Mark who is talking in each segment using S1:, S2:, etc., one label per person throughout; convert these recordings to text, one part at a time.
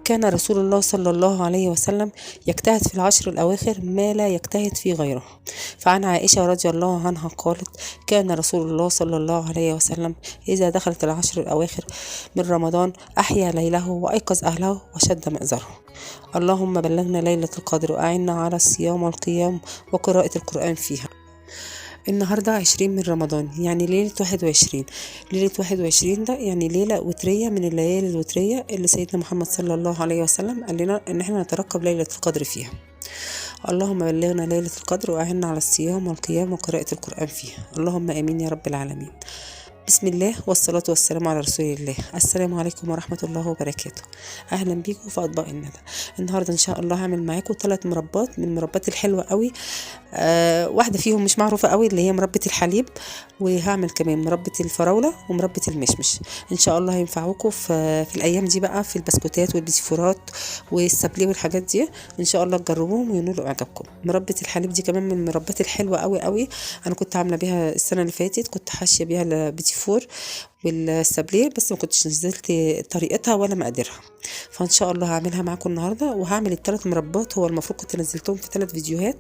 S1: كان رسول الله صلى الله عليه وسلم يجتهد في العشر الأواخر ما لا يجتهد في غيره. فعن عائشة رضي الله عنها قالت: كان رسول الله صلى الله عليه وسلم إذا دخلت العشر الأواخر من رمضان أحيا ليله وأيقظ أهله وشد مئزره. اللهم بلغنا ليلة القدر وأعنا على الصيام والقيام وقراءة القرآن فيها. النهاردة 20 من رمضان، يعني ليلة 21. ليلة 21 ده يعني ليلة وترية من الليالي الوترية اللي سيدنا محمد صلى الله عليه وسلم قال لنا ان احنا نترقب ليلة القدر فيها. اللهم بلغنا ليلة القدر وأعنا على الصيام والقيام وقراءة القرآن فيها. اللهم آمين يا رب العالمين. بسم الله والصلاة والسلام على رسول الله. السلام عليكم ورحمة الله وبركاته. أهلا بيكم في أطباق الندى. النهاردة إن شاء الله هعمل معاكم 3 مربات من المربات الحلوة قوي. واحدة فيهم مش معروفة قوي اللي هي مربة الحليب، وهعمل كمان مربة الفراولة ومربة المشمش. إن شاء الله هينفعوكم في الأيام دي بقى في البسكوتات والبيتيفورات والسابليه والحاجات دي. إن شاء الله تجربوهم وينولوا إعجابكم. مربة الحليب دي كمان من المربات الحلوة قوي قوي. أنا كنت عاملة بيها السنة اللي فاتت، كنت حاشية بيها البيتيفور والسابليه، بس ما كنتش نزلت طريقتها ولا مقاديرها. فان شاء الله هعملها معاكم النهارده، وهعمل ال3 مربات. هو المفروض كنت نزلتهم في 3 فيديوهات،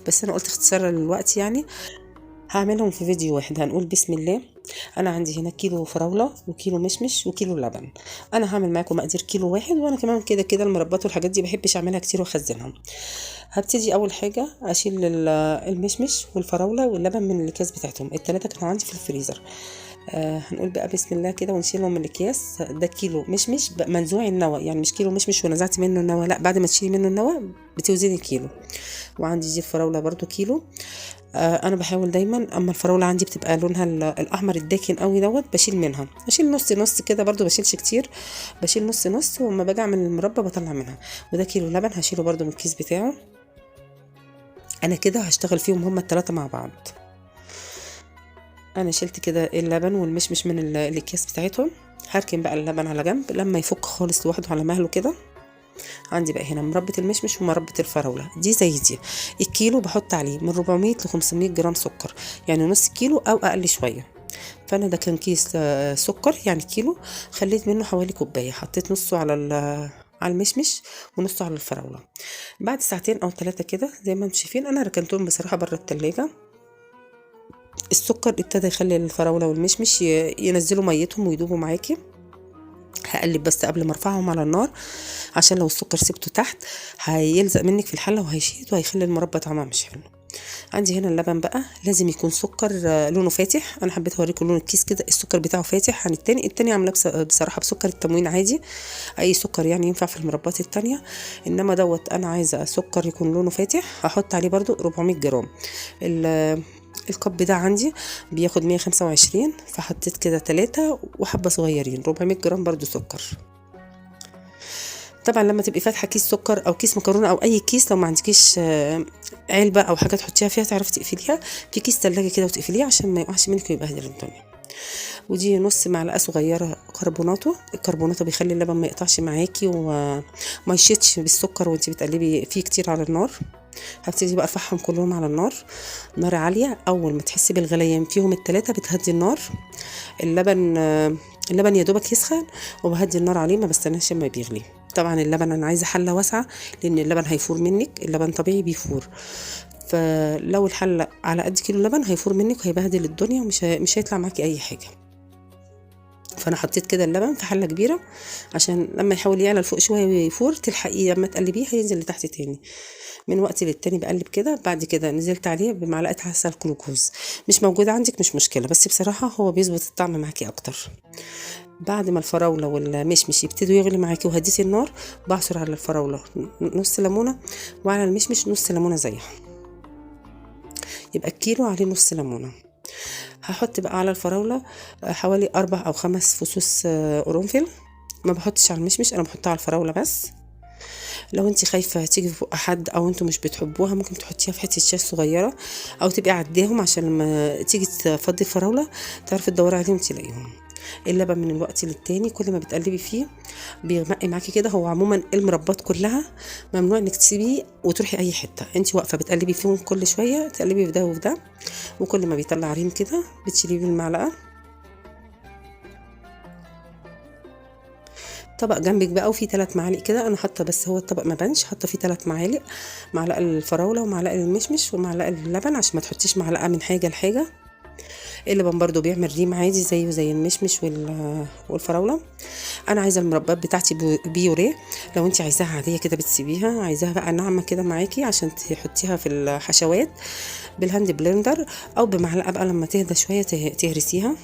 S1: بس انا قلت اختصارا للوقت يعني هعملهم في فيديو واحد. هنقول بسم الله. انا عندي هنا كيلو فراوله وكيلو مشمش وكيلو لبن. انا هعمل معاكم مقادير كيلو واحد، وانا كمان كده كده المربات والحاجات دي بحبش اعملها كتير واخزنها. هبتدي اول حاجه اشيل المشمش والفراوله واللبن من الاكياس بتاعتهم. ال3 كانوا عندي في الفريزر. هنقول بقى بسم الله كده ونشيلهم من الاكياس. ده كيلو مشمش منزوع النوى، يعني مش كيلو مشمش ونزعتي منه النوى، لا، بعد ما تشيلي منه النوى بتوزني كيلو. وعندي دي الفراوله برضو كيلو. انا بحاول دايما اما الفراوله عندي بتبقى لونها الاحمر الداكن قوي بشيل منها، بشيل نص نص كده، برضو بشيلش كتير، بشيل نص نص، وما باجي اعمل المربى بطلع منها. وده كيلو لبن هشيله برضو من الكيس بتاعه. انا كده هشتغل فيهم هما ال3 مع بعض. انا شلت كده اللبن والمشمش من الاكياس بتاعتهم. هركن بقى اللبن على جنب لما يفك خالص لوحده على مهله كده. عندي بقى هنا مربة المشمش ومربة الفراولة دي زي دي. الكيلو بحط عليه من 400 ل 500 جرام سكر، يعني نص كيلو او اقل شويه. فانا ده كان كيس سكر، يعني كيلو خليت منه حوالي كوبايه، حطيت نصه على المشمش ونصه على الفراولة. بعد ساعتين او 3 كده زي ما انتم شايفين، انا ركنتهم بصراحه بره التلاجة. السكر ابتدى يخلي الفراولة والمشمش ينزلوا ميتهم ويدوبوا معاكي. هقلب بس قبل ما ارفعهم على النار، عشان لو السكر سبته تحت هيلزق منك في الحله وهيشيط وهيخلي المربى طعمها مش حلو. عندي هنا اللبن بقى لازم يكون سكر لونه فاتح. انا حبيت اوريكم لون الكيس كده، السكر بتاعه فاتح عن التاني عاملاه بصراحه بسكر التموين عادي، اي سكر يعني ينفع في المربات التانية. انما انا عايزه سكر يكون لونه فاتح. هحط عليه برضو 400 جرام. الكب ده عندي بياخد 125، فحطيت كده 3 وحبة صغيرين 400 جرام برضو سكر. طبعا لما تبقي فاتحه كيس سكر او كيس مكرونه او اي كيس، لو ما عندكيش علبه او حاجه تحطيها فيها تعرفي تقفليها في كيس تلاجة كده وتقفليه عشان ما يقعش منك ويبهدل الدنيا. ودي نص معلقه صغيره كربوناتو. الكربوناتو بيخلي اللبن ما يقطعش معاكي وما يشيطش بالسكر وانتي بتقلبي فيه كتير على النار. هبتدي بقى ارفعهم كلهم على النار، نار عاليه. اول ما تحسي بالغليان فيهم ال3 بتهدي النار. اللبن يا دوبك يسخن وبهدي النار عليه، ما بستناش ما بيغلي. طبعا اللبن انا عايزه حله واسعه، لان اللبن هيفور منك، اللبن طبيعي بيفور. فلو الحله على قد كيلو لبن هيفور منك وهيبهدل الدنيا مش هيطلع معاكي اي حاجه. فانا حطيت كده اللبن في حله كبيره عشان لما يحاول يعلى لفوق شويه ويفور تلحقيه لما تقلبيه هينزل لتحت تاني. من وقت للتاني بقلب كده. بعد كده نزلت عليه بمعلقه عسل جلوكوز. مش موجود عندك مش مشكله، بس بصراحه هو بيظبط الطعم معاكي اكتر. بعد ما الفراوله والمشمش يبتدوا يغلي معاكي وهديتي النار، بعصر على الفراوله نص ليمونه وعلى المشمش نص ليمونه زيها، يبقى الكيلو عليه نص ليمونه. هحط بقى على الفراوله حوالي 4 أو 5 فصوص قرنفل. ما بحطش على المشمش، انا بحطها على الفراوله بس. لو انت خايفه تيجي في بق حد او انتوا مش بتحبوها، ممكن تحطيها في حته شاي صغيره، او تبقي عداهم عشان لما تيجي تفضي الفراوله تعرفي تدوري عليهم تلاقيهم. اللبن من الوقت للتاني كل ما بتقلبي فيه بيغمق معاكي كده. هو عموما المربات كلها ممنوع انك تسيبيه وتروحي اي حته، انت واقفه بتقلبي فيهم كل شويه، تقلبي في ده وفي ده، وكل ما بيطلع ريم كده بتشيليه بالمعلقه. طبق جنبك بقى وفيه 3 معالق كده، انا حاطه بس هو الطبق ما بانش، حاطه فيه 3 معالق، معلقه الفراوله ومعلقه المشمش ومعلقه اللبن، عشان ما تحطيش معلقه من حاجه لحاجه. اللبن برضو بيعمل ريم عادي زيه زي المشمش والفراوله. انا عايزه المربات بتاعتي بيوريه، لو انت عايزاها عاديه كده بتسيبيها، عايزاها بقى ناعمه كده معاكي عشان تحطيها في الحشوات بالهاند بلندر، او بمعلقه بقى لما تهدى شويه تهرسيها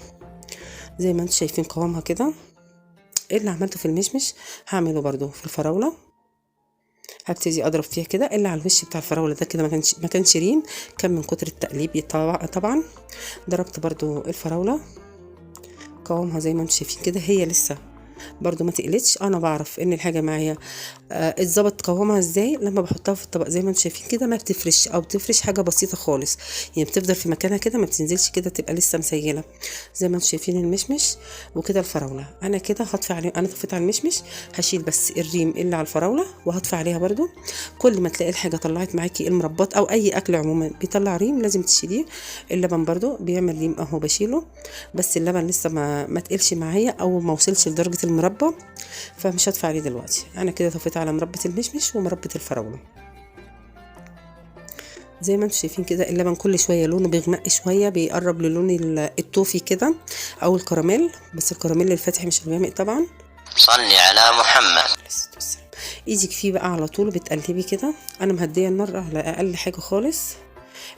S1: زي ما انتم شايفين قوامها كده. ايه اللي عملته في المشمش هعمله برضو في الفراوله، هبتدي اضرب فيها كده، اللي على الوش بتاع الفراوله ده كده ما كانش ريم، كان من كتر التقليب طبعا. ضربت برضو الفراوله، قوامها زي ما انتم شايفين كده، هي لسه برضو ما تقلتش. انا بعرف ان الحاجه معايا اتظبط قوامها ازاي لما بحطها في الطبق زي ما انتم شايفين كده، ما بتفرش او بتفرش حاجه بسيطه خالص، يعني بتفضل في مكانها كده ما بتنزلش كده، تبقى لسه مسيله زي ما انتم شايفين المشمش وكده الفراوله. انا كده هطفي عليه، انا طفيت على المشمش، هشيل بس الريم اللي على الفراوله وهطفي عليها برضو. كل ما تلاقي الحاجه طلعت معاكي المربات او اي اكل عموما بيطلع ريم لازم تشيليه. اللبن برضو بيعمل ريم اهو بشيله، بس اللبن لسه ما تقلش معايا او ما وصلش لدرجه المربى، فمش هطفي عليه دلوقتي. انا كده طفيت على مربى المشمش ومربى الفراوله زي ما انتم شايفين كده. اللبن كل شويه لونه بيغمق شويه، بيقرب للون التوفي كده او الكراميل، بس الكراميل الفاتح مش الغامق طبعا.
S2: صلي على محمد.
S1: ايدك فيه بقى على طول بتقلبي كده، انا مهديه النار على اقل حاجه خالص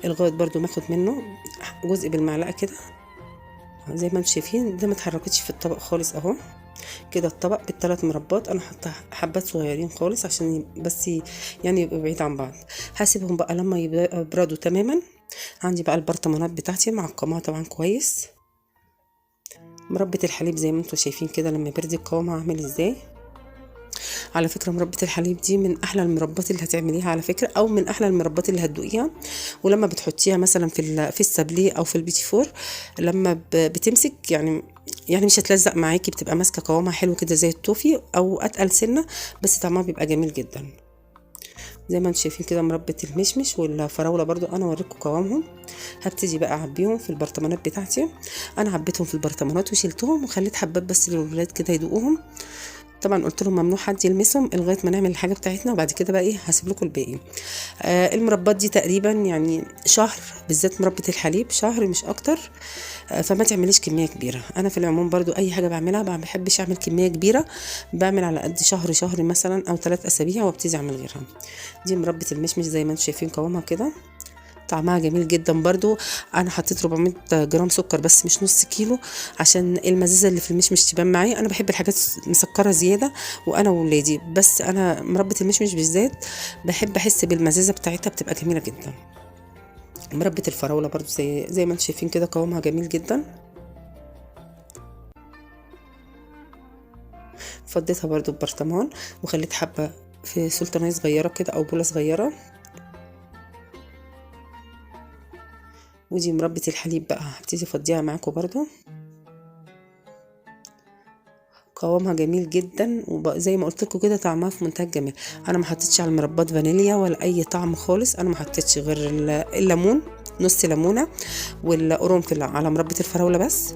S1: لغايه برضو ما اخد منه جزء بالمعلقه كده زي ما انتم شايفين. ده ما اتحركتش في الطبق خالص اهو كده. الطبق بالثلاث مربات انا حاطه حبات صغيرين خالص عشان بس يعني يبقوا بعيد عن بعض. هسيبهم بقى لما يبردوا تماما. عندي بقى البرطمانات بتاعتي معقماها طبعا كويس. مربى الحليب زي ما انتم شايفين كده لما بردت قوامها عامل ازاي. على فكره مربى الحليب دي من احلى المربات اللي هتعمليها على فكره، او من احلى المربات اللي هتدوقيها. ولما بتحطيها مثلا في السابليه او في البيتي فور، لما بتمسك يعني مش هتلزق معاكي، بتبقى ماسكه قوامها حلو كده زي التوفي او اتقل سنه، بس طعمها بيبقى جميل جدا زي ما انتم شايفين كده. مربى المشمش والفراوله برضو انا اوريكم قوامهم. هبتدي بقى اعبيهم في البرطمانات بتاعتي. انا عبيتهم في البرطمانات وشيلتهم وخليت حبات بس للولاد كده يدوقوهم. طبعا قلت لهم ممنوع حد يلمسهم لغايه ما نعمل الحاجه بتاعتنا، وبعد كده بقى ايه هسيب لكم الباقي. المربات دي تقريبا يعني شهر، بالذات مربى الحليب شهر مش اكتر. فما تعمليش كميه كبيره. انا في العموم برضو اي حاجه بعملها ما بحبش اعمل كميه كبيره، بعمل على قد شهر مثلا او 3 اسابيع وابتدي اعمل غيرها. دي مربى المشمش زي ما انتم شايفين قوامها كده، طعمها جميل جدا برضو. انا حطيت 400 جرام سكر بس مش نص كيلو، عشان المزازه اللي في المشمش تبان معايا. انا بحب الحاجات مسكره زياده وانا وولادي، بس انا مربى المشمش بالذات بحب احس بالمزازه بتاعتها، بتبقى جميله جدا. مربى الفراوله برضو زي ما انتم شايفين كده قوامها جميل جدا. فضيتها برضو ببرطمان وخليت حبه في سلطانيه صغيره كده او بوله صغيره. ودي مربى الحليب بقى هبتدي افضيها معاكم برضو، قوامها جميل جدا وزي ما قلت لكم كده طعمها في منتهى الجمال. انا ما حطيتش على المربات فانيليا ولا اي طعم خالص، انا ما حطيتش غير الليمون، نص ليمونه، والقرنفل على مربى الفراوله بس.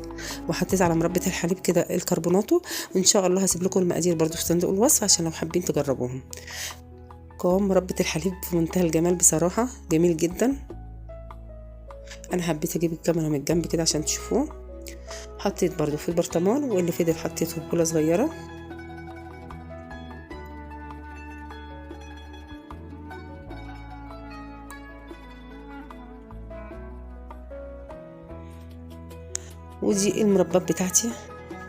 S1: وحطيت على مربى الحليب كده الكربوناتو. ان شاء الله هسيب لكم المقادير برضو في صندوق الوصف عشان لو حابين تجربوهم. قوام مربى الحليب في منتهى الجمال بصراحه، جميل جدا. انا حبيت اجيب الكاميرا من الجنب كده عشان تشوفوه. حطيت برضو في البرطمان، واللي فضل حطيته في بوله صغيره. ودي المربات بتاعتي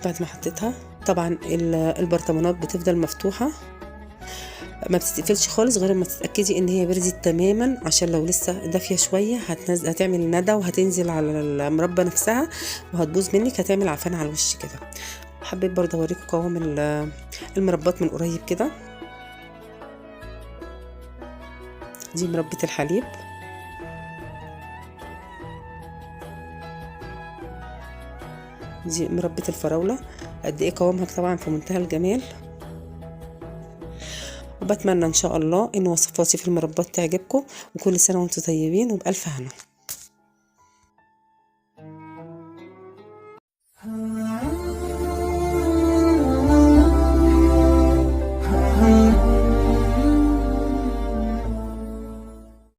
S1: بعد ما حطيتها. طبعا البرطمانات بتفضل مفتوحه ما بتتقفلش خالص غير ما تتاكدي ان هي بردت تماما، عشان لو لسه دافيه شويه هتعمل ندى وهتنزل على المربى نفسها وهتبوظ منك، هتعمل عفان على الوش كده. حبيت برضه اوريكم قوام المربات من قريب كده. دي مربى الحليب، دي مربى الفراوله. قد ايه قوامها طبعا في منتهى الجمال. وبتمنى ان شاء الله ان وصفاتي في المربات تعجبكم، وكل سنه وانتم طيبين وبالف هنا.